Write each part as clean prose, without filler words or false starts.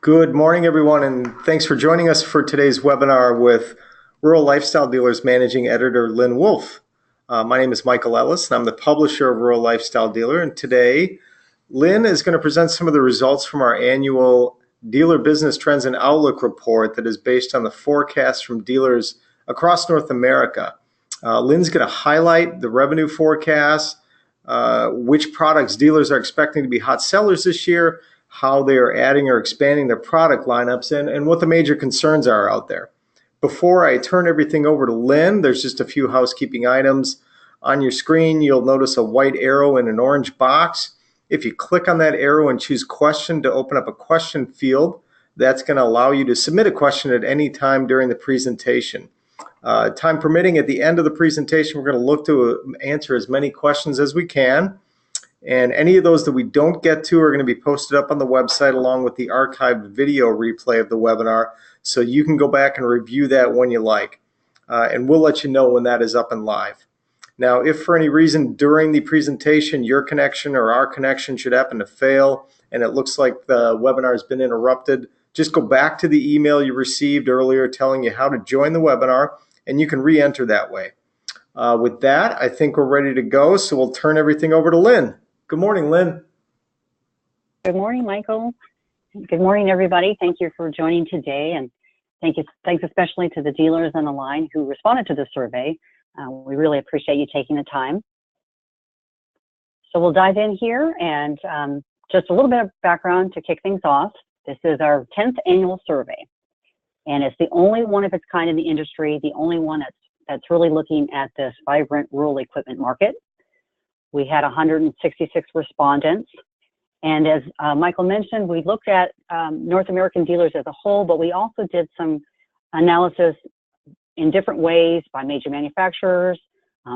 Good morning, everyone, and thanks for joining us for today's webinar with Rural Lifestyle Dealers Managing Editor Lynn Woolf. My name is Michael Ellis, and I'm the publisher of Rural Lifestyle Dealer. And today, Lynn is going to present some of the results from our annual Dealer Business Trends and Outlook report that is based on the forecasts from dealers across North America. Lynn's going to highlight the revenue forecast, which products dealers are expecting to be hot sellers this year, how they are adding or expanding their product lineups, and what the major concerns are out there. Before I turn everything over to Lynn, there's just a few housekeeping items. On your screen, you'll notice a white arrow in an orange box. If you click on that arrow and choose question to open up a question field, that's going to allow you to submit a question at any time during the presentation. Time permitting, at the end of the presentation, we're going to look to answer as many questions as we can. And any of those that we don't get to are going to be posted up on the website along with the archived video replay of the webinar, so you can go back and review that when you like. And we'll let you know when that is up and live. Now, if for any reason during the presentation your connection or our connection should happen to fail and it looks like the webinar has been interrupted, just go back to the email you received earlier telling you how to join the webinar, and you can re-enter that way. With that, I think we're ready to go, so we'll turn everything over to Lynn. Good morning, Lynn. Good morning, Michael. Good morning, everybody. Thank you for joining today, and thanks especially to the dealers on the line who responded to the survey. We really appreciate you taking the time. So we'll dive in here, and just a little bit of background to kick things off. This is our 10th annual survey, and it's the only one of its kind in the industry, the only one that's really looking at this vibrant rural equipment market. We had 166 respondents, and as Michael mentioned, we looked at North American dealers as a whole, but we also did some analysis in different ways by major manufacturers,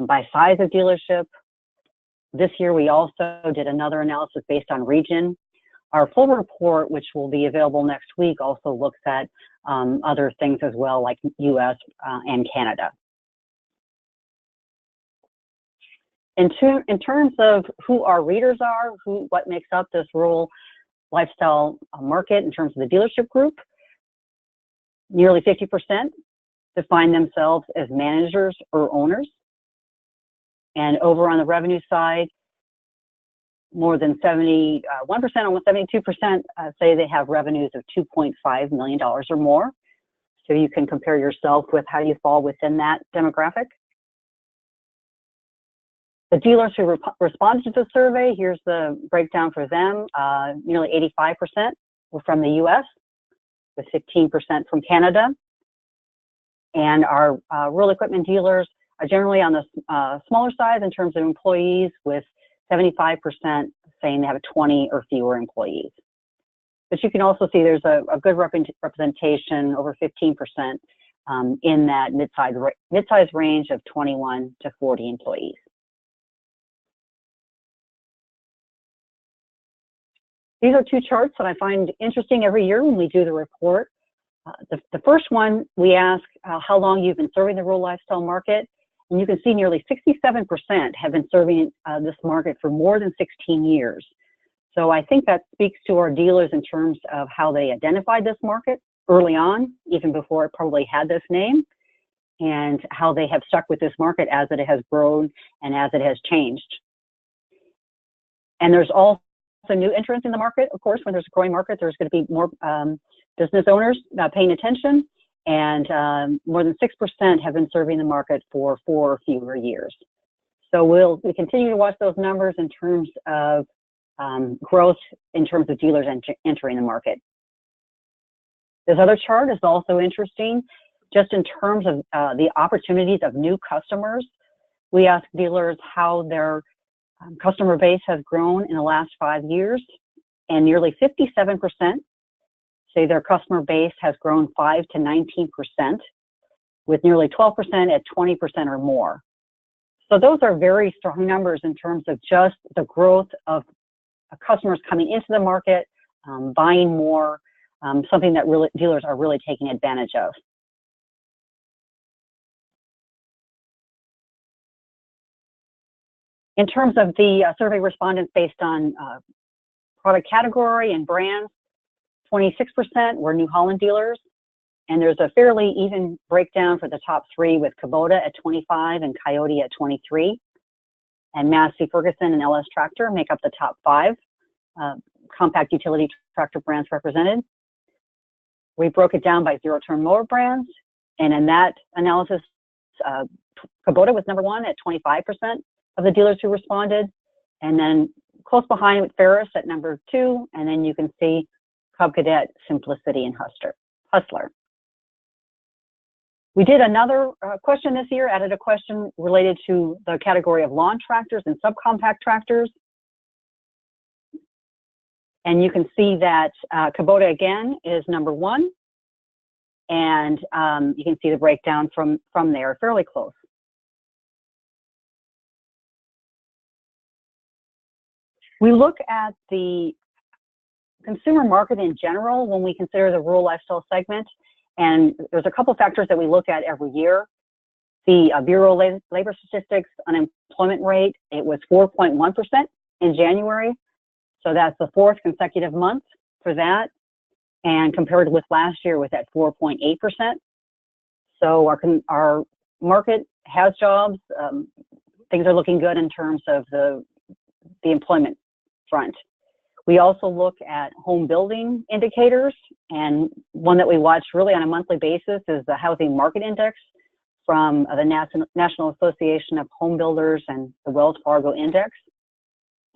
by size of dealership. This year we also did another analysis based on region. Our full report, which will be available next week, also looks at other things as well, like US and Canada. In terms of who our readers are, what makes up this rural lifestyle market in terms of the dealership group, nearly 50% define themselves as managers or owners. And over on the revenue side, more than 71%, almost 72% say they have revenues of $2.5 million or more. So you can compare yourself with how you fall within that demographic. The dealers who responded to the survey, here's the breakdown for them. Nearly 85% were from the US, with 15% from Canada. And our rural equipment dealers are generally on the smaller side in terms of employees, with 75% saying they have 20 or fewer employees. But you can also see there's a good representation, over 15%, in that mid-size range of 21 to 40 employees. These are two charts that I find interesting every year when we do the report. The first one, we ask how long you've been serving the rural lifestyle market, and you can see nearly 67% have been serving this market for more than 16 years. So I think that speaks to our dealers in terms of how they identified this market early on, even before it probably had this name, and how they have stuck with this market as it has grown and as it has changed. And there's also new entrants in the market. Of course, when there's a growing market, there's going to be more business owners paying attention, and more than 6% have been serving the market for 4 or fewer years. So we continue to watch those numbers in terms of growth in terms of dealers entering the market. This other chart is also interesting, just in terms of the opportunities of new customers. We ask dealers how their customer base has grown in the last 5 years, and nearly 57% say their customer base has grown 5 to 19%, with nearly 12% at 20% or more. So those are very strong numbers in terms of just the growth of customers coming into the market, buying more, something that dealers are really taking advantage of. In terms of the survey respondents based on product category and brands, 26% were New Holland dealers, and there's a fairly even breakdown for the top three, with Kubota at 25 and Coyote at 23. And Massey Ferguson and LS Tractor make up the top five compact utility tractor brands represented. We broke it down by zero-turn mower brands, and in that analysis, Kubota was number one at 25% of the dealers who responded, and then close behind with Ferris at number two, and then you can see Cub Cadet, Simplicity, and Hustler. We did another question this year, added a question related to the category of lawn tractors and subcompact tractors. And you can see that Kubota again is number one, and you can see the breakdown from there, fairly close. We look at the consumer market in general when we consider the rural lifestyle segment, and there's a couple factors that we look at every year. The Bureau of Labor Statistics unemployment rate, it was 4.1% in January, so that's the fourth consecutive month for that, and compared with last year was at 4.8%. So our market has jobs. Things are looking good in terms of the employment front. We also look at home building indicators, and one that we watch really on a monthly basis is the Housing Market Index from the National Association of Home Builders and the Wells Fargo Index.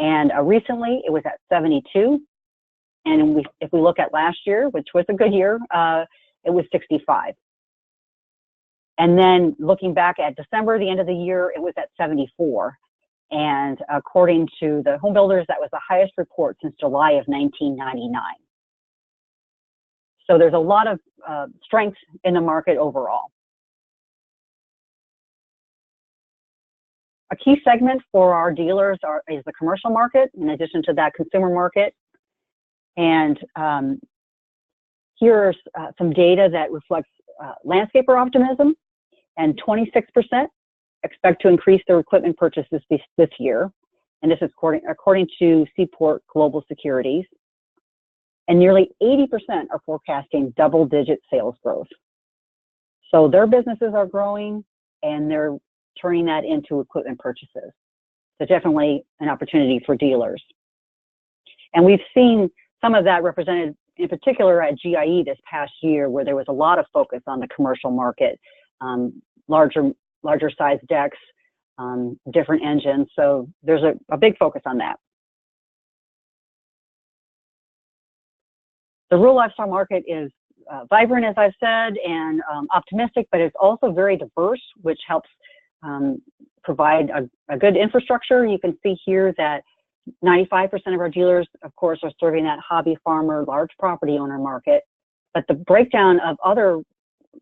And recently it was at 72. And if we look at last year, which was a good year, it was 65. And then looking back at December, the end of the year, it was at 74. And according to the home builders, that was the highest report since July of 1999. So there's a lot of strength in the market overall. A key segment for our dealers is the commercial market, in addition to that consumer market. And here's some data that reflects landscaper optimism, and 26% expect to increase their equipment purchases this year. And this is according to Seaport Global Securities. And nearly 80% are forecasting double-digit sales growth. So their businesses are growing, and they're turning that into equipment purchases. So definitely an opportunity for dealers. And we've seen some of that represented in particular at GIE this past year, where there was a lot of focus on the commercial market, larger size decks, different engines. So there's a big focus on that. The rural lifestyle market is vibrant, as I've said, and optimistic, but it's also very diverse, which helps provide a good infrastructure. You can see here that 95% of our dealers, of course, are serving that hobby farmer, large property owner market. But the breakdown of other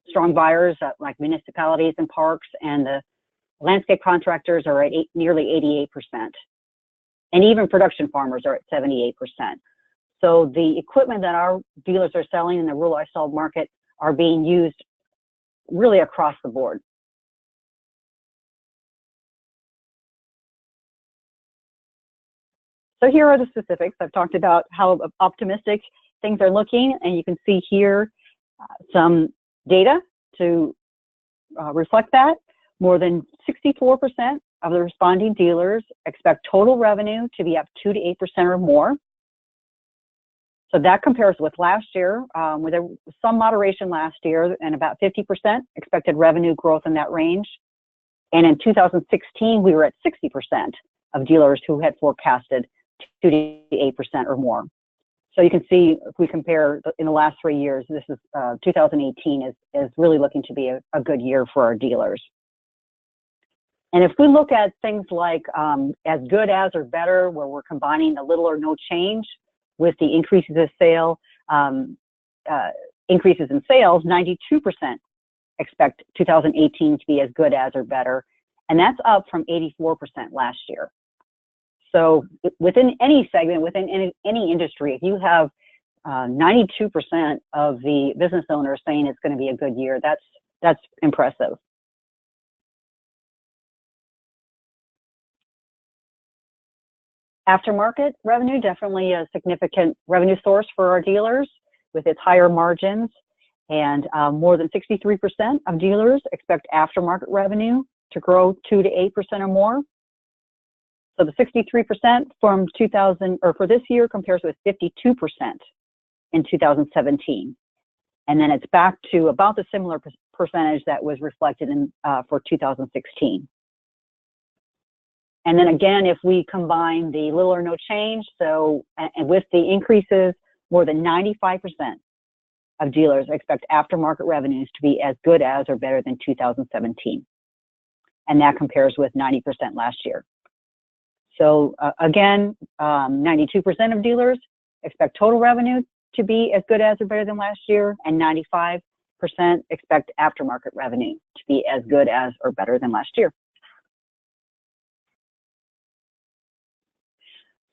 strong buyers like municipalities and parks and the landscape contractors are at nearly 88%. And even production farmers are at 78%. So the equipment that our dealers are selling in the rural lifestyle market are being used really across the board. So here are the specifics. I've talked about how optimistic things are looking, and you can see here some data to reflect that. More than 64% of the responding dealers expect total revenue to be up 2 to 8% or more. So that compares with last year, where there was some moderation last year, and about 50% expected revenue growth in that range. And in 2016, we were at 60% of dealers who had forecasted 2 to 8% or more. So you can see, if we compare in the last 3 years, this is 2018 is really looking to be a good year for our dealers. And if we look at things like as good as or better, where we're combining the little or no change with the increases in sales, 92% expect 2018 to be as good as or better, and that's up from 84% last year. So within any segment, within any industry, if you have 92% of the business owners saying it's going to be a good year, that's impressive. Aftermarket revenue, definitely a significant revenue source for our dealers. with its higher margins, and more than 63% of dealers expect aftermarket revenue to grow 2 to 8% or more. So the 63% from for this year compares with 52% in 2017. And then it's back to about the similar percentage that was reflected in for 2016. And then again, if we combine the little or no change, so and with the increases, more than 95% of dealers expect aftermarket revenues to be as good as or better than 2017. And that compares with 90% last year. So again, 92% of dealers expect total revenue to be as good as or better than last year, and 95% expect aftermarket revenue to be as good as or better than last year.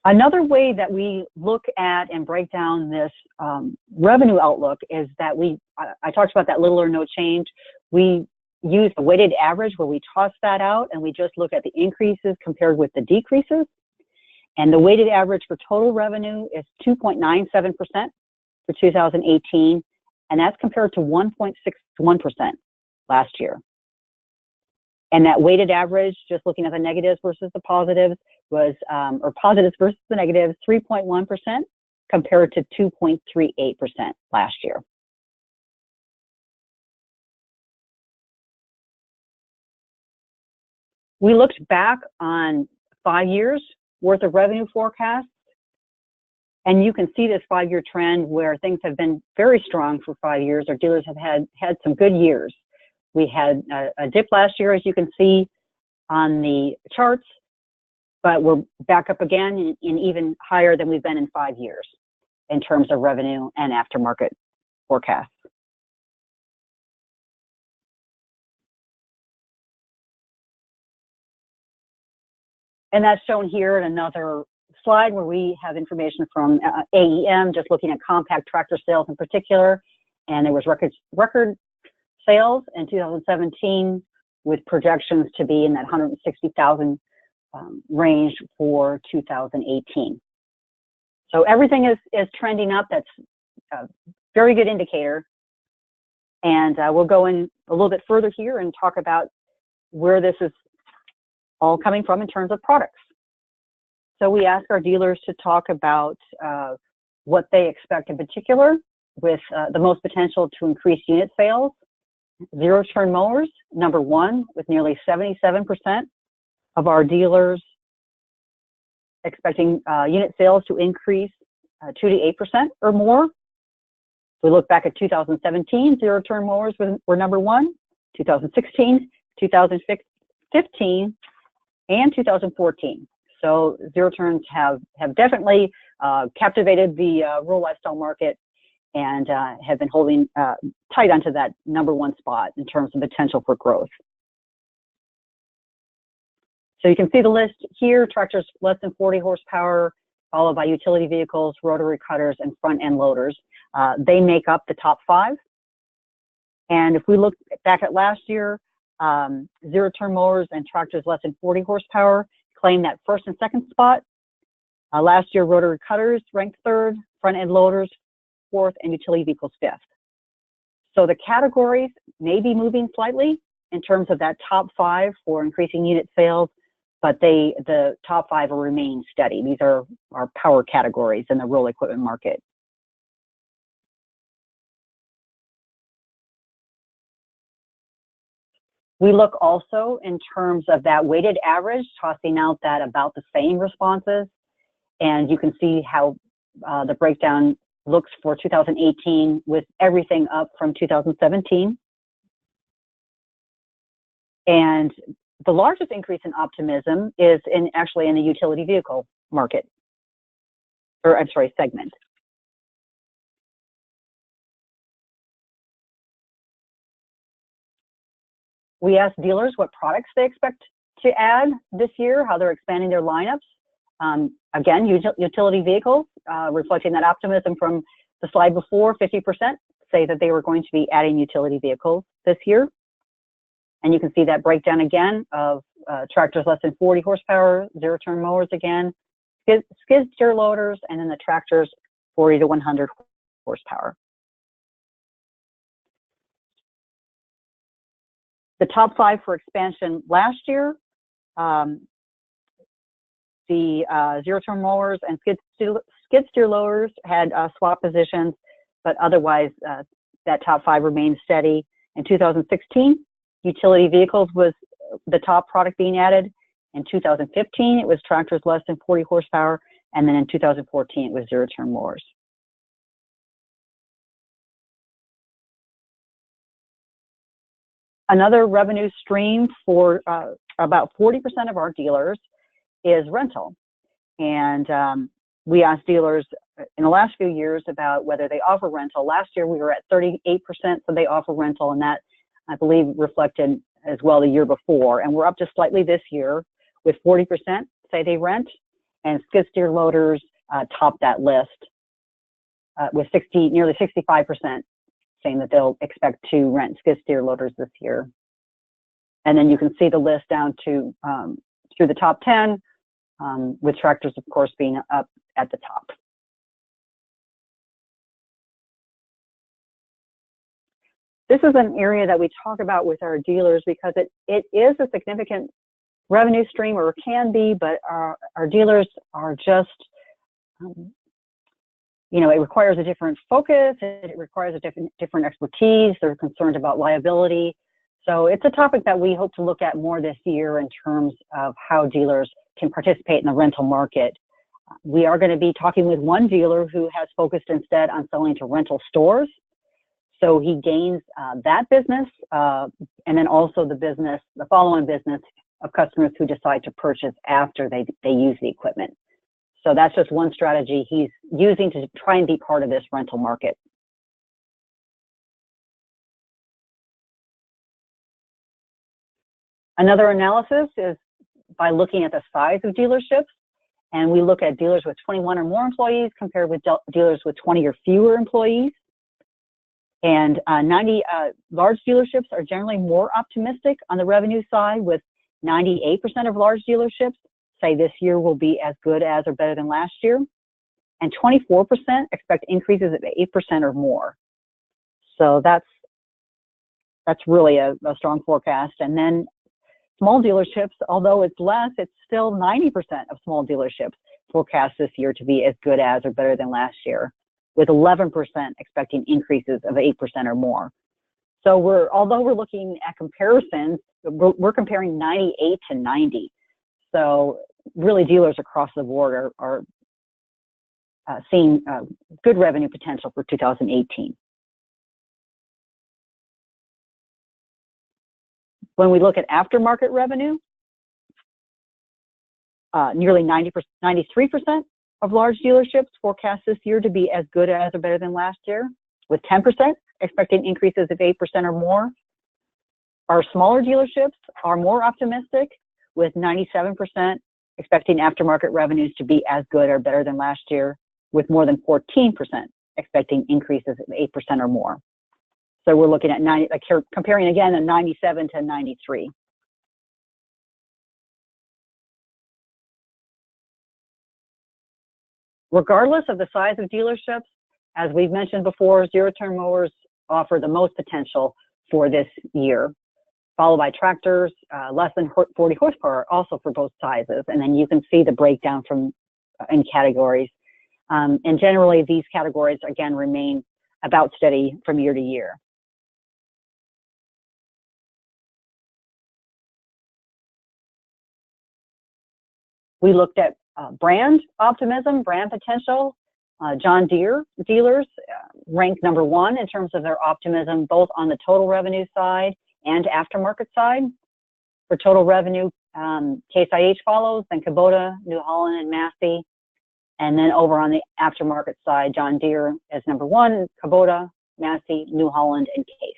Another way that we look at and break down this revenue outlook is that I talked about that little or no change. We use the weighted average where we toss that out and we just look at the increases compared with the decreases. And the weighted average for total revenue is 2.97% for 2018, and that's compared to 1.61% last year. And that weighted average, just looking at the negatives versus the positives, was, or positives versus the negatives, 3.1% compared to 2.38% last year. We looked back on 5 years worth of revenue forecasts, and you can see this 5-year trend where things have been very strong for 5 years. Our dealers have had some good years. We had a dip last year, as you can see on the charts, but we're back up again and even higher than we've been in 5 years in terms of revenue and aftermarket forecasts. And that's shown here in another slide where we have information from AEM, just looking at compact tractor sales in particular. And there was record sales in 2017 with projections to be in that 160,000 range for 2018. So everything is trending up. That's a very good indicator. And we'll go in a little bit further here and talk about where this is all coming from in terms of products. So we ask our dealers to talk about what they expect in particular with the most potential to increase unit sales. Zero-turn mowers, number one, with nearly 77% of our dealers expecting unit sales to increase 2 to 8% or more. If we look back at 2017, zero-turn mowers were number one, 2016, 2015, and 2014. So zero turns have definitely captivated the rural lifestyle market and have been holding tight onto that number one spot in terms of potential for growth. So you can see the list here: tractors less than 40 horsepower, followed by utility vehicles, rotary cutters, and front end loaders. They make up the top 5. And if we look back at last year, zero-turn mowers and tractors less than 40 horsepower claimed that first and second spot. Last year, rotary cutters ranked 3rd, front-end loaders 4th, and utility vehicles 5th. So the categories may be moving slightly in terms of that top 5 for increasing unit sales, but the top 5 will remain steady. These are our power categories in the rural equipment market. We look also in terms of that weighted average, tossing out that about the same responses. And you can see how the breakdown looks for 2018 with everything up from 2017. And the largest increase in optimism is actually in the utility vehicle market, or I'm sorry, segment. We asked dealers what products they expect to add this year, how they're expanding their lineups. Again, utility vehicles, reflecting that optimism from the slide before, 50% say that they were going to be adding utility vehicles this year. And you can see that breakdown again of tractors less than 40 horsepower, zero-turn mowers again, skid steer loaders, and then the tractors 40 to 100 horsepower. The top 5 for expansion last year, the zero-turn mowers and skid steer loaders had swap positions, but otherwise that top 5 remained steady. In 2016, utility vehicles was the top product being added. In 2015, it was tractors less than 40 horsepower, and then in 2014, it was zero-turn mowers. Another revenue stream for about 40% of our dealers is rental. And we asked dealers in the last few years about whether they offer rental. Last year, we were at 38%, so they offer rental, and that, I believe, reflected as well the year before. And we're up just slightly this year with 40% say they rent, and skid steer loaders top that list with nearly 65% saying that they'll expect to rent skid steer loaders this year. And then you can see the list down to through the top 10, with tractors, of course, being up at the top. This is an area that we talk about with our dealers because it is a significant revenue stream, or can be, but our dealers are just, you know, it requires a different focus, it requires a different expertise, they're concerned about liability. So it's a topic that we hope to look at more this year in terms of how dealers can participate in the rental market. We are going to be talking with one dealer who has focused instead on selling to rental stores. So he gains that business, and then also the follow-on business of customers who decide to purchase after they use the equipment. So that's just one strategy he's using to try and be part of this rental market. Another analysis is by looking at the size of dealerships, and we look at dealers with 21 or more employees compared with dealers with 20 or fewer employees. And 90 large dealerships are generally more optimistic on the revenue side, with 98% of large dealerships say this year will be as good as or better than last year. And 24% expect increases of 8% or more. So that's really a strong forecast. And then small dealerships, although it's less, it's still 90% of small dealerships forecast this year to be as good as or better than last year, with 11% expecting increases of 8% or more. So although we're looking at comparisons, we're comparing 98 to 90. So really dealers across the board are seeing good revenue potential for 2018. When we look at aftermarket revenue, nearly 93% of large dealerships forecast this year to be as good as or better than last year, with 10% expecting increases of 8% or more. Our smaller dealerships are more optimistic, with 97% expecting aftermarket revenues to be as good or better than last year, with more than 14% expecting increases of 8% or more. So we're looking at comparing again a 97 to 93. Regardless of the size of dealerships, as we've mentioned before, zero-turn mowers offer the most potential for this year, followed by tractors, less than 40 horsepower, also for both sizes. And then you can see the breakdown in categories. And generally, these categories, again, remain about steady from year to year. We looked at brand optimism, brand potential. John Deere dealers rank number 1 in terms of their optimism, both on the total revenue side and aftermarket side. For total revenue, Case IH follows, then Kubota, New Holland, and Massey. And then over on the aftermarket side, John Deere is number 1, Kubota, Massey, New Holland, and Case.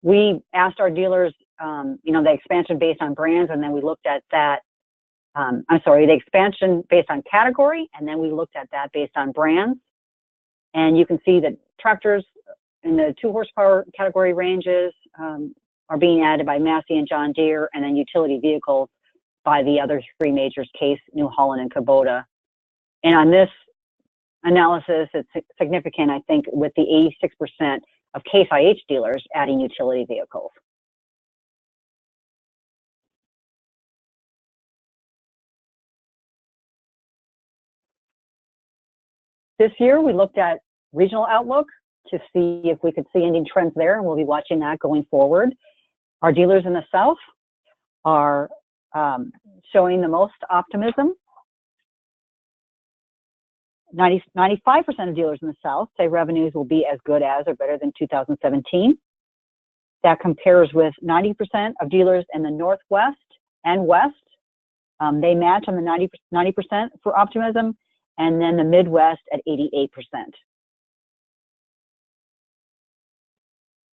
We asked our dealers, the expansion based on brands, and then we looked at that. The expansion based on category, and then we looked at that based on brands. And you can see that tractors in the 2 horsepower category ranges are being added by Massey and John Deere, and then utility vehicles by the other 3 majors, Case, New Holland, and Kubota. And on this analysis, it's significant, I think, with the 86% of Case IH dealers adding utility vehicles. This year, we looked at regional outlook to see if we could see any trends there, and we'll be watching that going forward. Our dealers in the South are showing the most optimism. 95% of dealers in the South say revenues will be as good as or better than 2017. That compares with 90% of dealers in the Northwest and West. They match on the 90% for optimism, and then the Midwest at 88%.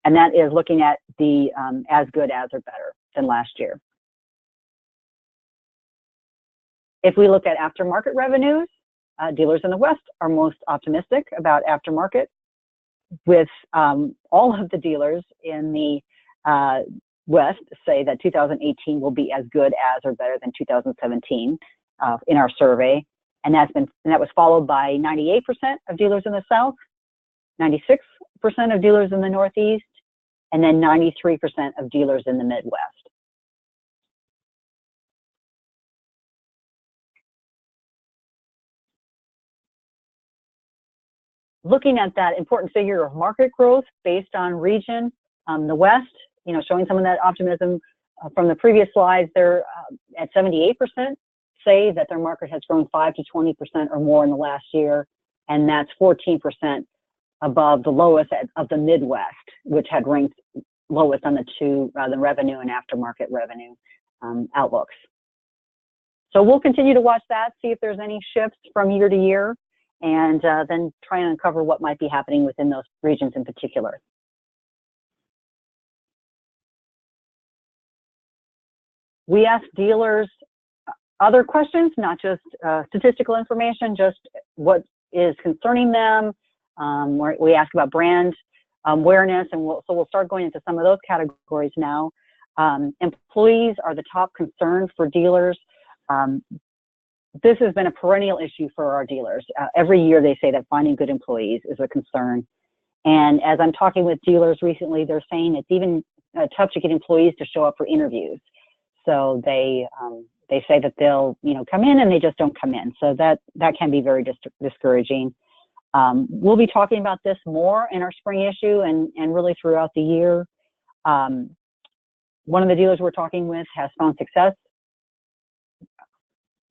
And that is looking at the as good as or better than last year. If we look at aftermarket revenues, dealers in the West are most optimistic about aftermarket, with all of the dealers in the West say that 2018 will be as good as or better than 2017 in our survey. And that was followed by 98% of dealers in the South, 96% of dealers in the Northeast, and then 93% of dealers in the Midwest. Looking at that important figure of market growth based on region, the West, showing some of that optimism from the previous slides, they're at 78%, say that their market has grown 5 to 20% or more in the last year, and that's 14% above the lowest of the Midwest, which had ranked lowest on the revenue and aftermarket revenue outlooks. So we'll continue to watch that, see if there's any shifts from year to year, and then try and uncover what might be happening within those regions in particular. We ask dealers other questions, not just statistical information, just what is concerning them. We ask about brand awareness, and so we'll start going into some of those categories now. Employees are the top concern for dealers. This has been a perennial issue for our dealers. Every year they say that finding good employees is a concern. And as I'm talking with dealers recently, they're saying it's even tough to get employees to show up for interviews. So they say that they'll come in and they just don't come in. So that can be very discouraging. We'll be talking about this more in our spring issue and really throughout the year. One of the dealers we're talking with has found success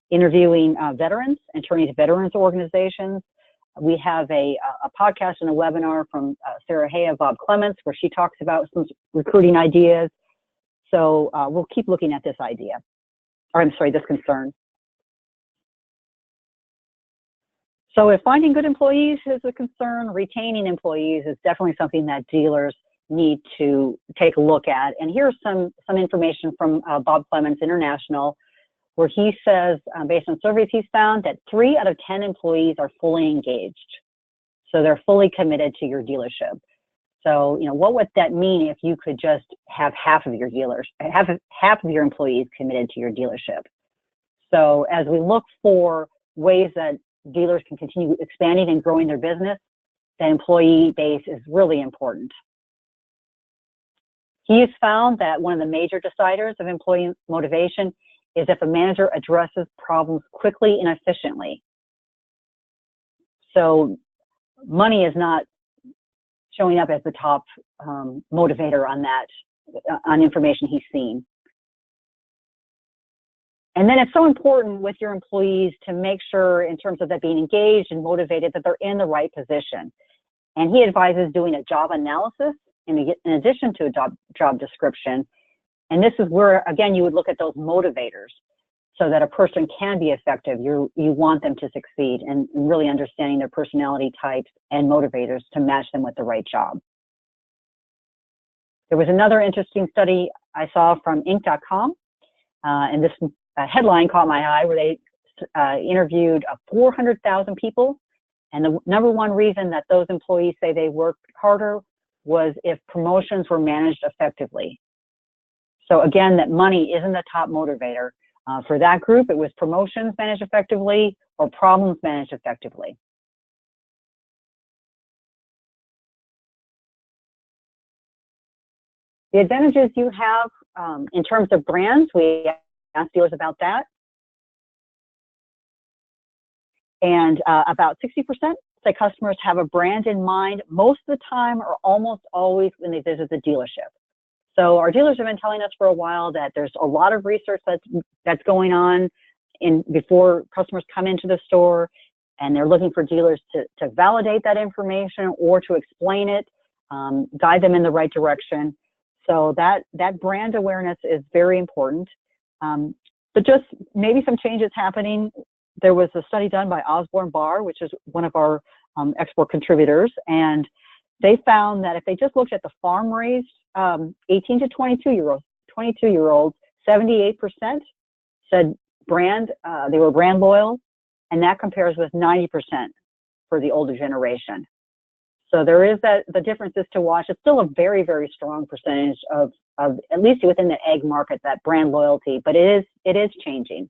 interviewing veterans and turning to veterans organizations. We have a podcast and a webinar from Sarah Hay of Bob Clements, where she talks about some recruiting ideas. So we'll keep looking at this this concern. So if finding good employees is a concern, retaining employees is definitely something that dealers need to take a look at. And here's some information from Bob Clements International, where he says, based on surveys he's found, that 3 out of 10 employees are fully engaged. So they're fully committed to your dealership. So, what would that mean if you could just have half of your employees committed to your dealership? So as we look for ways that dealers can continue expanding and growing their business, the employee base is really important. He has found that one of the major deciders of employee motivation is if a manager addresses problems quickly and efficiently. So money is not showing up as the top motivator on information he's seen. And then it's so important with your employees to make sure, in terms of that being engaged and motivated, that they're in the right position. And he advises doing a job analysis in addition to a job description. And this is where, again, you would look at those motivators so that a person can be effective. You want them to succeed, and really understanding their personality types and motivators to match them with the right job. There was another interesting study I saw from Inc.com, and this headline caught my eye, where they interviewed 400,000 people, and the number one reason that those employees say they worked harder was if promotions were managed effectively. So again, that money isn't the top motivator. For that group, it was promotions managed effectively or problems managed effectively. The advantages you have in terms of brands, we asked dealers about that. And about 60% say customers have a brand in mind most of the time or almost always when they visit the dealership. So our dealers have been telling us for a while that there's a lot of research that's going on before customers come into the store, and they're looking for dealers to validate that information or to explain it, guide them in the right direction. So that brand awareness is very important. But just maybe some changes happening. There was a study done by Osborne Barr, which is one of our export contributors, and they found that if they just looked at the farm-raised 18 to 22-year-olds, 78% said they were brand loyal, and that compares with 90% for the older generation. So there is the differences to watch. It's still a very, very strong percentage of at least within the ag market, that brand loyalty, but it is changing.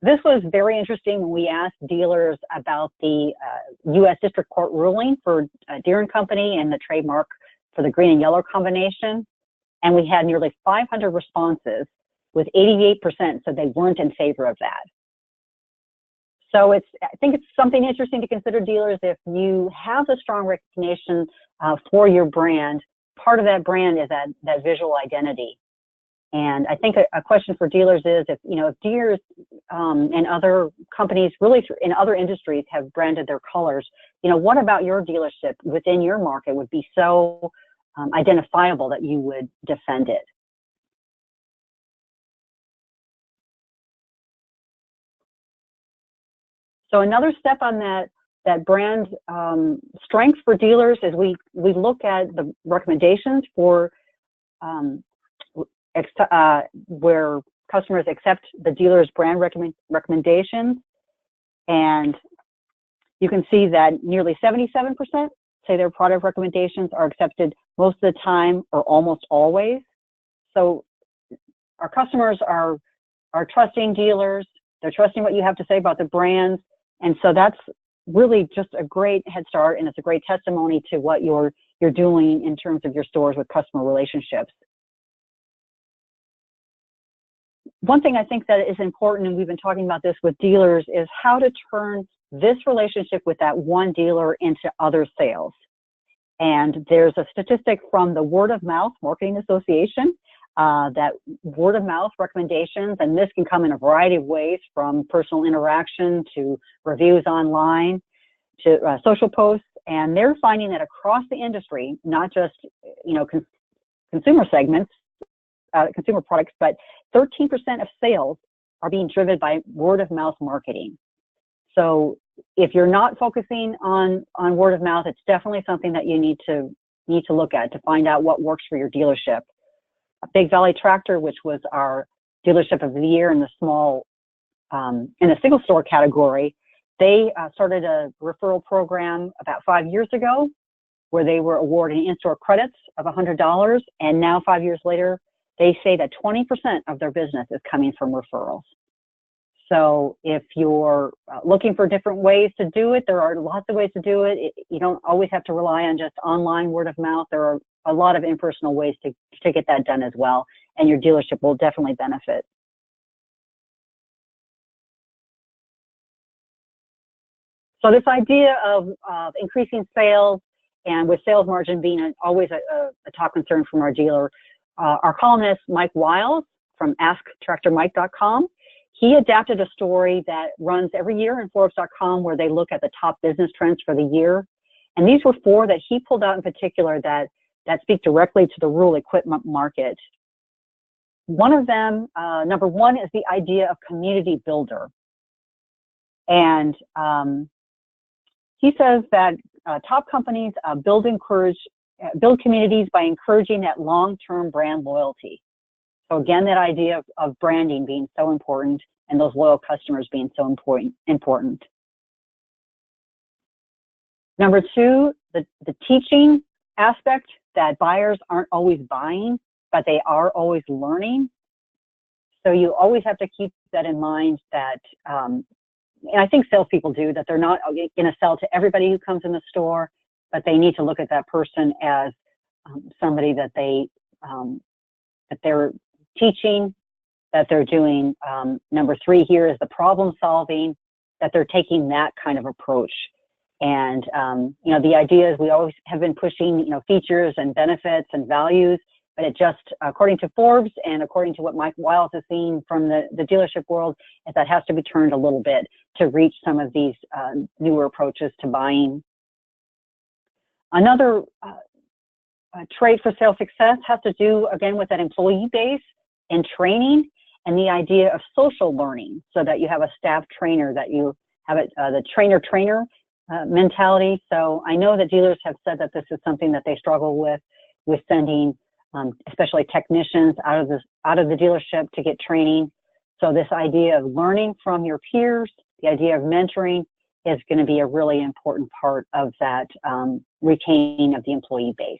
This was very interesting when we asked dealers about the U.S. District Court ruling for Deere & Company and the trademark for the green and yellow combination. And we had nearly 500 responses, with 88% said they weren't in favor of that. So I think it's something interesting to consider, dealers. If you have a strong recognition for your brand, part of that brand is that visual identity. And I think a question for dealers is, if Deere and other companies, really in other industries, have branded their colors, what about your dealership within your market would be so identifiable that you would defend it? So another step on that brand strength for dealers is we look at the recommendations for where customers accept the dealer's brand recommendations, and you can see that nearly 77% say their product recommendations are accepted most of the time or almost always. So our customers are trusting dealers. They're trusting what you have to say about the brands, and so that's really just a great head start, and it's a great testimony to what you're doing in terms of your stores with customer relationships. One thing I think that is important, and we've been talking about this with dealers, is how to turn this relationship with that one dealer into other sales. And there's a statistic from the Word of Mouth Marketing Association that word of mouth recommendations, and this can come in a variety of ways, from personal interaction to reviews online to social posts, and they're finding that across the industry, not just consumer segments, consumer products, but 13% of sales are being driven by word of mouth marketing. So if you're not focusing on word of mouth, it's definitely something that you need to look at to find out what works for your dealership. Big Valley Tractor, which was our dealership of the year in the single store category, they started a referral program about 5 years ago, where they were awarding in-store credits of $100, and now 5 years later, they say that 20% of their business is coming from referrals. So if you're looking for different ways to do it, there are lots of ways to do it. You don't always have to rely on just online word of mouth. There are a lot of impersonal ways to get that done as well, and your dealership will definitely benefit. So this idea of increasing sales, and with sales margin being always a top concern from our dealer, our columnist Mike Wiles from AskTractorMike.com, he adapted a story that runs every year in Forbes.com, where they look at the top business trends for the year. And these were 4 that he pulled out in particular that speak directly to the rural equipment market. One of them, number 1, is the idea of community builder. And he says that top companies build communities by encouraging that long-term brand loyalty. So again, that idea of branding being so important, and those loyal customers being so important. Number 2, the teaching aspect, that buyers aren't always buying, but they are always learning. So you always have to keep that in mind, that, and I think salespeople do, that they're not going to sell to everybody who comes in the store, but they need to look at that person as somebody that they're teaching, that they're doing. Number 3 here is the problem solving, that they're taking that kind of approach. And, the idea is we always have been pushing, features and benefits and values, but it just, according to Forbes and according to what Mike Wiles has seen from the dealership world, is that has to be turned a little bit to reach some of these newer approaches to buying. Another trait for sales success has to do, again, with that employee base and training and the idea of social learning, so that you have a staff trainer, that you have the trainer-trainer mentality. So I know that dealers have said that this is something that they struggle with sending especially technicians out of the dealership to get training. So this idea of learning from your peers, the idea of mentoring, is going to be a really important part of that retaining of the employee base.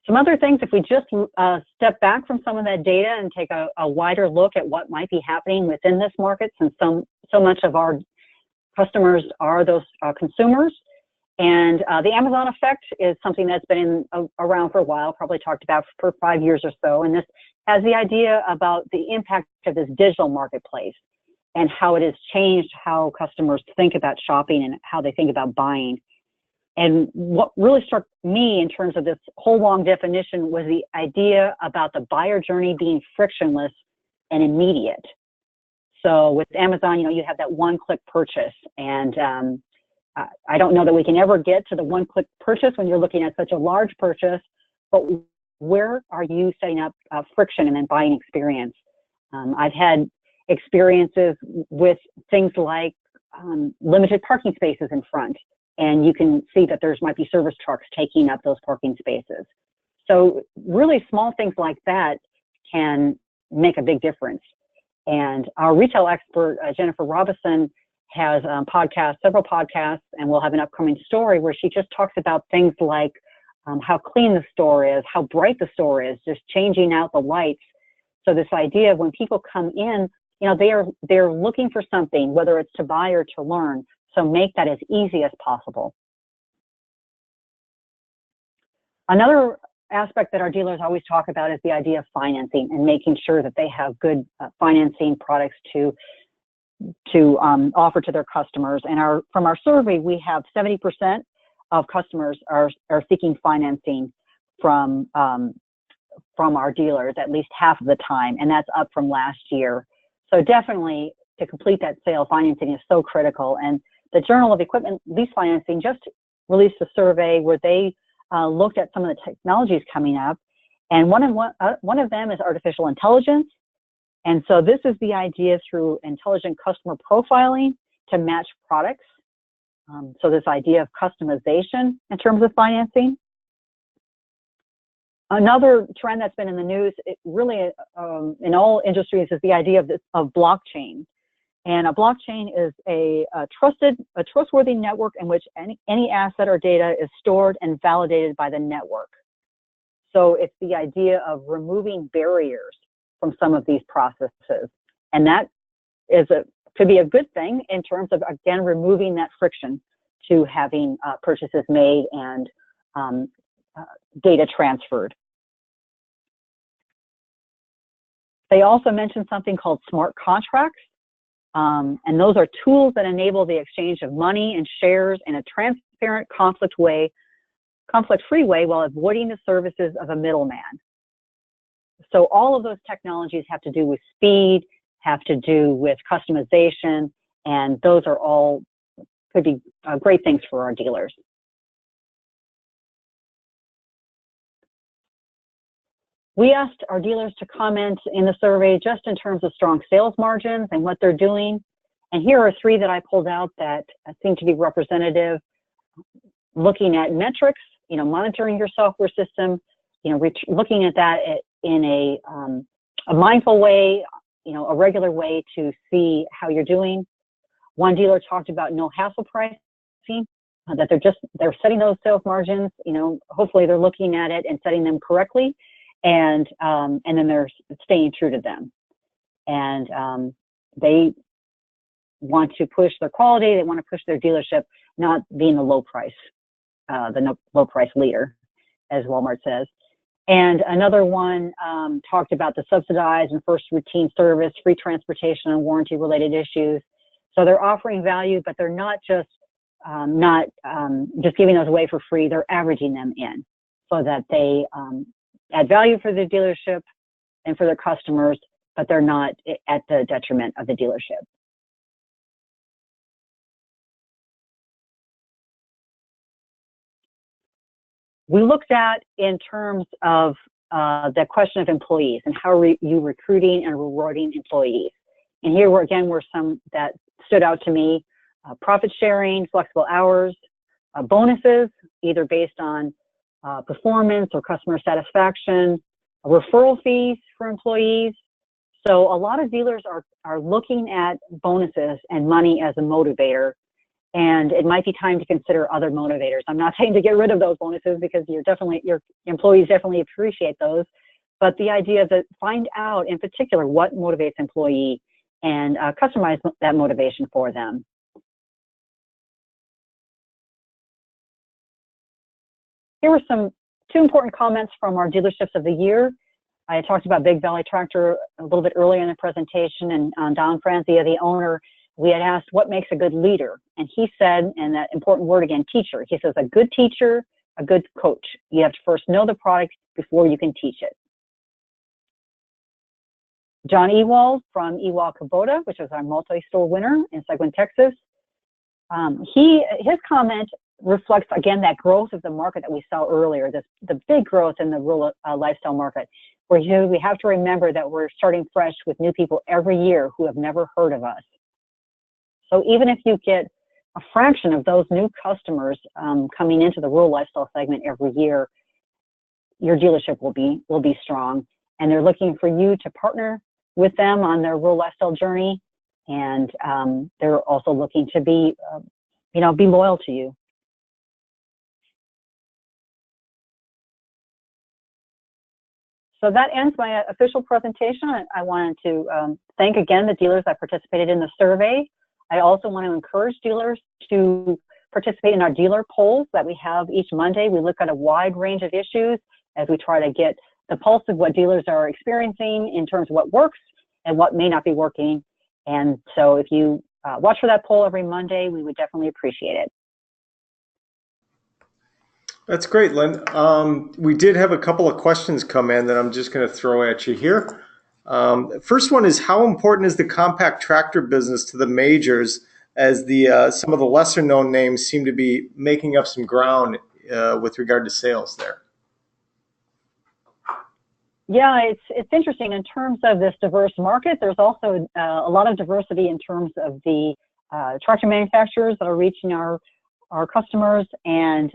Some other things, if we just step back from some of that data and take a wider look at what might be happening within this market, since so much of our customers are those consumers. And the Amazon effect is something that's been around for a while, probably talked about for 5 years or so. And this has the idea about the impact of this digital marketplace and how it has changed how customers think about shopping and how they think about buying. And what really struck me in terms of this whole long definition was the idea about the buyer journey being frictionless and immediate. So with Amazon, you have that one-click purchase. And I don't know that we can ever get to the one-click purchase when you're looking at such a large purchase, but where are you setting up friction in the buying experience? I've had experiences with things like limited parking spaces in front, and you can see that might be service trucks taking up those parking spaces. So really small things like that can make a big difference. And our retail expert, Jennifer Robison, has several podcasts, and we'll have an upcoming story where she just talks about things like how clean the store is, how bright the store is, just changing out the lights. So this idea of when people come in, they're looking for something, whether it's to buy or to learn. So make that as easy as possible. Another aspect that our dealers always talk about is the idea of financing and making sure that they have good financing products to offer to their customers. And from our survey, we have 70% of customers are seeking financing from our dealers at least half of the time, and that's up from last year. So definitely, to complete that sale, financing is so critical. And the Journal of Equipment Lease Financing just released a survey where they looked at some of the technologies coming up, and one of them is artificial intelligence. And so this is the idea through intelligent customer profiling to match products. So this idea of customization in terms of financing. Another trend that's been in the news, really in all industries, is the idea of blockchain. And a blockchain is a trustworthy network in which any asset or data is stored and validated by the network. So it's the idea of removing barriers from some of these processes. And that could be a good thing in terms of, again, removing that friction to having purchases made and data transferred. They also mentioned something called smart contracts. And those are tools that enable the exchange of money and shares in a transparent, conflict-free way while avoiding the services of a middleman. So all of those technologies have to do with speed, have to do with customization, and those are all could be great things for our dealers. We asked our dealers to comment in the survey just in terms of strong sales margins and what they're doing. And here are 3 that I pulled out that seem to be representative. Looking at metrics, monitoring your software system, looking at that in a mindful way, a regular way to see how you're doing. One dealer talked about no hassle pricing, that they're setting those sales margins, hopefully they're looking at it and setting them correctly. And then they're staying true to them. And they want to push their quality, they want to push their dealership, not being the low price leader, as Walmart says. And another one talked about the subsidized and first routine service, free transportation and warranty related issues. So they're offering value, but they're not just just giving those away for free. They're averaging them in so that they add value for the dealership and for their customers, but they're not at the detriment of the dealership. We looked at in terms of the question of employees and how are you recruiting and rewarding employees. And here were some that stood out to me: profit sharing, flexible hours, bonuses, either based on performance or customer satisfaction, referral fees for employees. So a lot of dealers are looking at bonuses and money as a motivator, and it might be time to consider other motivators. I'm not saying to get rid of those bonuses, because your employees definitely appreciate those, but the idea that find out in particular what motivates employee and customize that motivation for them. Here were two important comments from our dealerships of the year. I talked about Big Valley Tractor a little bit earlier in the presentation, and Don Franzia, the owner, we had asked what makes a good leader. And he said, and that important word again, teacher. He says a good teacher, a good coach. You have to first know the product before you can teach it. John Ewald from Ewald Kubota, which was our multi-store winner in Seguin, Texas. His comment reflects, again, that growth of the market that we saw earlier, the big growth in the rural lifestyle market, where we have to remember that we're starting fresh with new people every year who have never heard of us. So even if you get a fraction of those new customers coming into the rural lifestyle segment every year, your dealership will be strong. And they're looking for you to partner with them on their rural lifestyle journey. And they're also looking to be loyal to you. So that ends my official presentation. I wanted to thank again the dealers that participated in the survey. I also want to encourage dealers to participate in our dealer polls that we have each Monday. We look at a wide range of issues as we try to get the pulse of what dealers are experiencing in terms of what works and what may not be working. And so if you watch for that poll every Monday, we would definitely appreciate it. That's great, Lynn. We did have a couple of questions come in that I'm just going to throw at you here. First one is, how important is the compact tractor business to the majors, as some of the lesser known names seem to be making up some ground with regard to sales there? Yeah, it's interesting in terms of this diverse market. There's also a lot of diversity in terms of the tractor manufacturers that are reaching our customers, and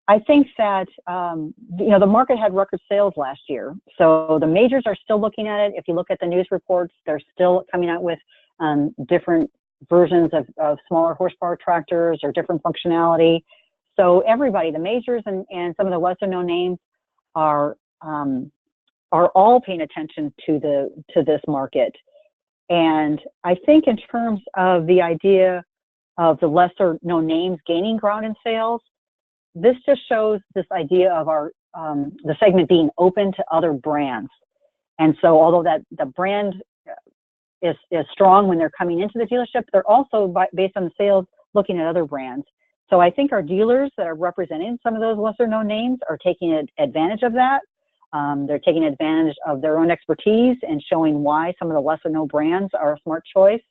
I think that the market had record sales last year, so the majors are still looking at it. If you look at the news reports, they're still coming out with different versions of smaller horsepower tractors or different functionality. So everybody, the majors and some of the lesser known names, are all paying attention to this market. And I think in terms of the idea of the lesser known names gaining ground in sales, this just shows this idea of the segment being open to other brands. And so although that the brand is strong when they're coming into the dealership, they're also, based on the sales, looking at other brands. So I think our dealers that are representing some of those lesser known names are taking advantage of that. They're taking advantage of their own expertise and showing why some of the lesser known brands are a smart choice.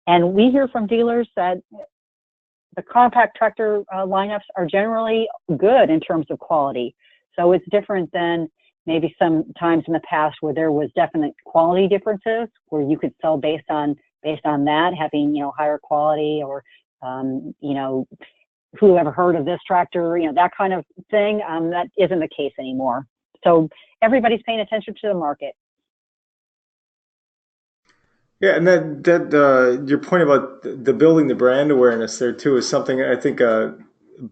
And we hear from dealers that the compact tractor lineups are generally good in terms of quality. So it's different than maybe some times in the past where there was definite quality differences, where you could sell based on that, having higher quality, or who ever heard of this tractor, that kind of thing. That isn't the case anymore. So everybody's paying attention to the market. Yeah, and that your point about the building the brand awareness there too is something I think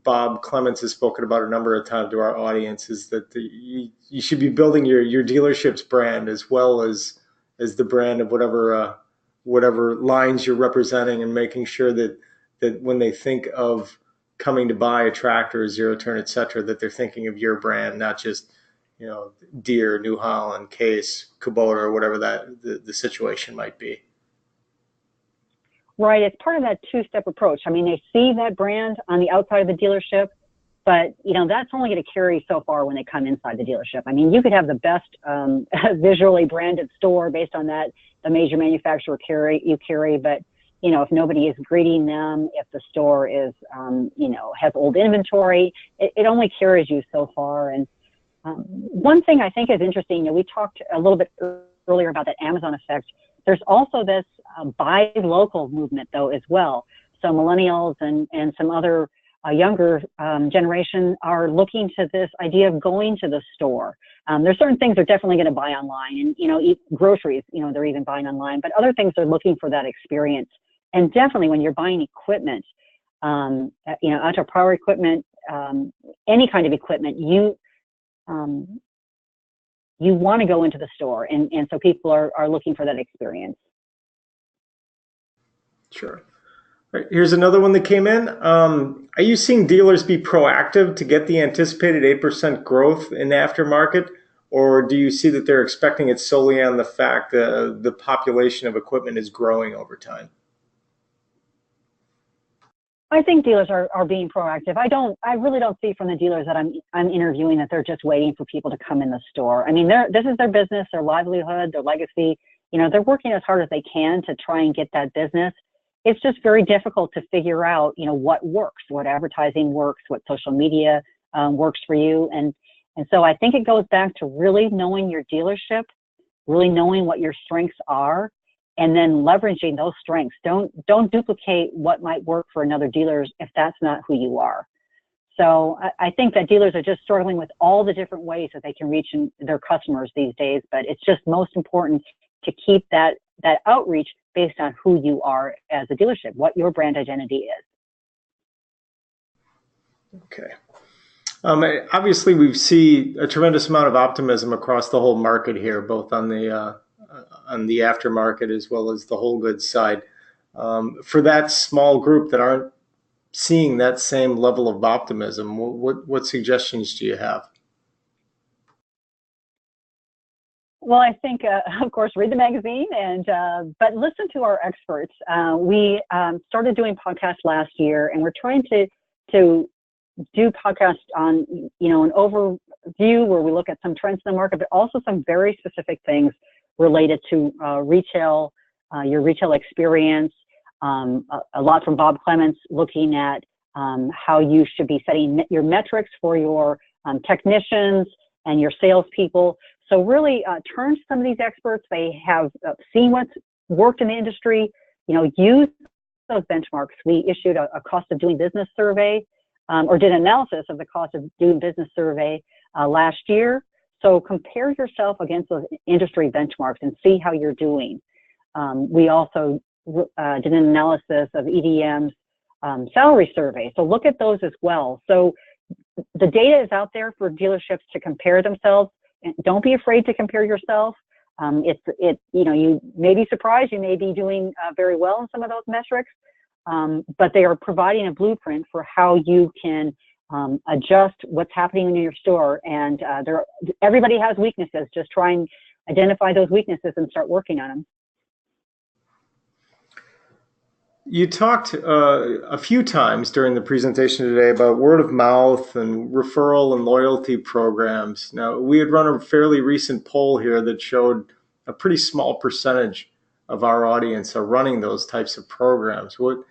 Bob Clements has spoken about a number of times to our audience, is that you should be building your dealership's brand as well as the brand of whatever whatever lines you're representing, and making sure that when they think of coming to buy a tractor, zero turn, et cetera, that they're thinking of your brand, not just, Deere, New Holland, Case, Kubota, or whatever the situation might be. Right. It's part of that two-step approach. I mean, they see that brand on the outside of the dealership, but that's only going to carry so far when they come inside the dealership. I mean, you could have the best visually branded store based on that the major manufacturer you carry, but if nobody is greeting them, if the store is has old inventory, it only carries you so far. And one thing I think is interesting, we talked a little bit earlier about that Amazon effect. There's also this buy local movement, though, as well. So millennials and some other younger generation are looking to this idea of going to the store. There's certain things they're definitely going to buy online, and eat groceries. They're even buying online, but other things they're looking for that experience. And definitely, when you're buying equipment, outdoor power equipment, any kind of equipment, you want to go into the store, and so people are looking for that experience. Sure. All right, here's another one that came in. Are you seeing dealers be proactive to get the anticipated 8% growth in the aftermarket, or do you see that they're expecting it solely on the fact that the population of equipment is growing over time? I think dealers are being proactive. I really don't see from the dealers that I'm interviewing that they're just waiting for people to come in the store. I mean, this is their business, their livelihood, their legacy. They're working as hard as they can to try and get that business. It's just very difficult to figure out, what works, what advertising works, what social media works for you. And so I think it goes back to really knowing your dealership, really knowing what your strengths are, and then leveraging those strengths. Don't duplicate what might work for another dealer if that's not who you are. So I think that dealers are just struggling with all the different ways that they can reach their customers these days, but it's just most important to keep that outreach based on who you are as a dealership, what your brand identity is. Okay. Obviously, we see a tremendous amount of optimism across the whole market here, both on the aftermarket as well as the whole goods side. For that small group that aren't seeing that same level of optimism, what suggestions do you have? Well, I think, of course, read the magazine but listen to our experts. We started doing podcasts last year, and we're trying to do podcasts on, an overview where we look at some trends in the market, but also some very specific things related to retail, your retail experience. A lot from Bob Clements looking at how you should be setting your metrics for your technicians and your salespeople. So really turn to some of these experts. They have seen what's worked in the industry, use those benchmarks. We issued a cost of doing business survey or did analysis of the cost of doing business survey last year. So compare yourself against those industry benchmarks and see how you're doing. We also did an analysis of EDM's salary survey. So look at those as well. So the data is out there for dealerships to compare themselves. Don't be afraid to compare yourself. You may be surprised. You may be doing very well in some of those metrics, but they are providing a blueprint for how you can adjust what's happening in your store. And everybody has weaknesses. Just try and identify those weaknesses and start working on them. You talked a few times during the presentation today about word of mouth and referral and loyalty programs. Now, we had run a fairly recent poll here that showed a pretty small percentage of our audience are running those types of programs. What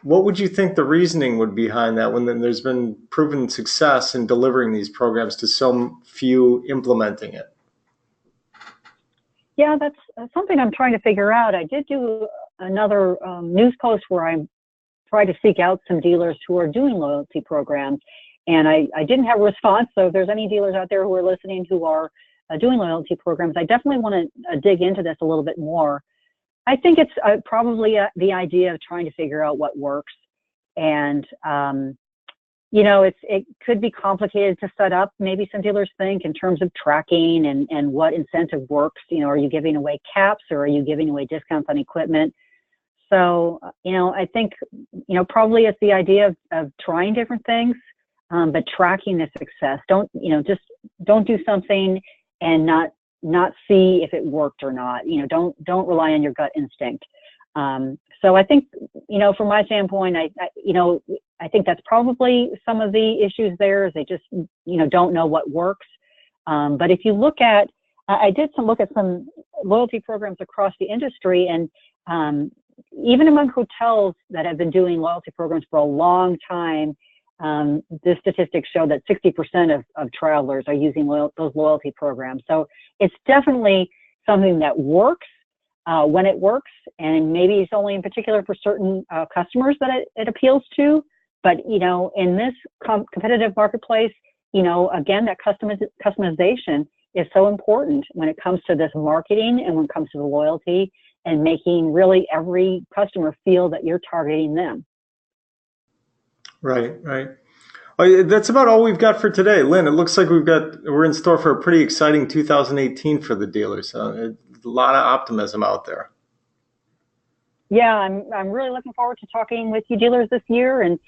would you think the reasoning would be behind that when there's been proven success in delivering these programs to so few implementing it? Yeah, that's something I'm trying to figure out. I did do another news post where I tried to seek out some dealers who are doing loyalty programs, and I didn't have a response. So if there's any dealers out there who are listening who are doing loyalty programs, I definitely want to dig into this a little bit more. I think it's probably the idea of trying to figure out what works. And it could be complicated to set up, maybe some dealers think, in terms of tracking and what incentive works. Are you giving away caps, or are you giving away discounts on equipment? So, I think, probably it's the idea of trying different things, but tracking the success. Just don't do something and not see if it worked or not. Don't rely on your gut instinct. So I think, from my standpoint, I think that's probably some of the issues there, is they just, don't know what works. But if you look at, I did look at some loyalty programs across the industry, and even among hotels that have been doing loyalty programs for a long time, the statistics show that 60% of travelers are using those loyalty programs. So it's definitely something that works when it works, and maybe it's only in particular for certain customers that it appeals to. But, in this competitive marketplace, again, that customization is so important when it comes to this marketing and when it comes to the loyalty, and making really every customer feel that you're targeting them. Right, right. Well, that's about all we've got for today, Lynn. It looks like we're in store for a pretty exciting 2018 for the dealers. A lot of optimism out there. Yeah, I'm really looking forward to talking with you dealers this year, and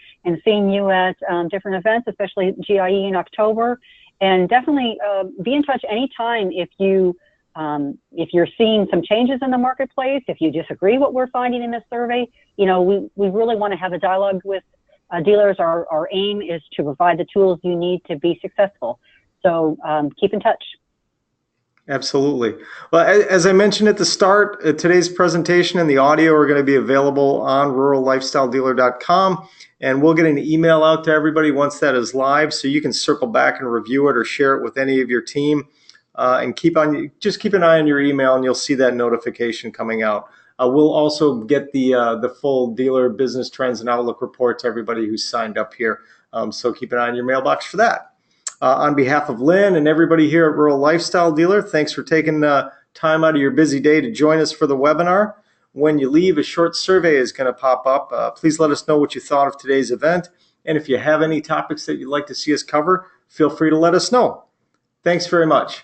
seeing you at different events, especially GIE in October. And definitely be in touch anytime if you're seeing some changes in the marketplace, if you disagree what we're finding in this survey. We really want to have a dialogue with dealers. Our aim is to provide the tools you need to be successful. So keep in touch. Absolutely. Well, as I mentioned at the start, today's presentation and the audio are going to be available on rurallifestyledealer.com, and we'll get an email out to everybody once that is live, so you can circle back and review it or share it with any of your team. And just keep an eye on your email, and you'll see that notification coming out. We'll also get the full dealer business trends and outlook report to everybody who's signed up here. So keep an eye on your mailbox for that. On behalf of Lynn and everybody here at Rural Lifestyle Dealer, thanks for taking time out of your busy day to join us for the webinar. When you leave, a short survey is going to pop up. Please let us know what you thought of today's event. And if you have any topics that you'd like to see us cover, feel free to let us know. Thanks very much.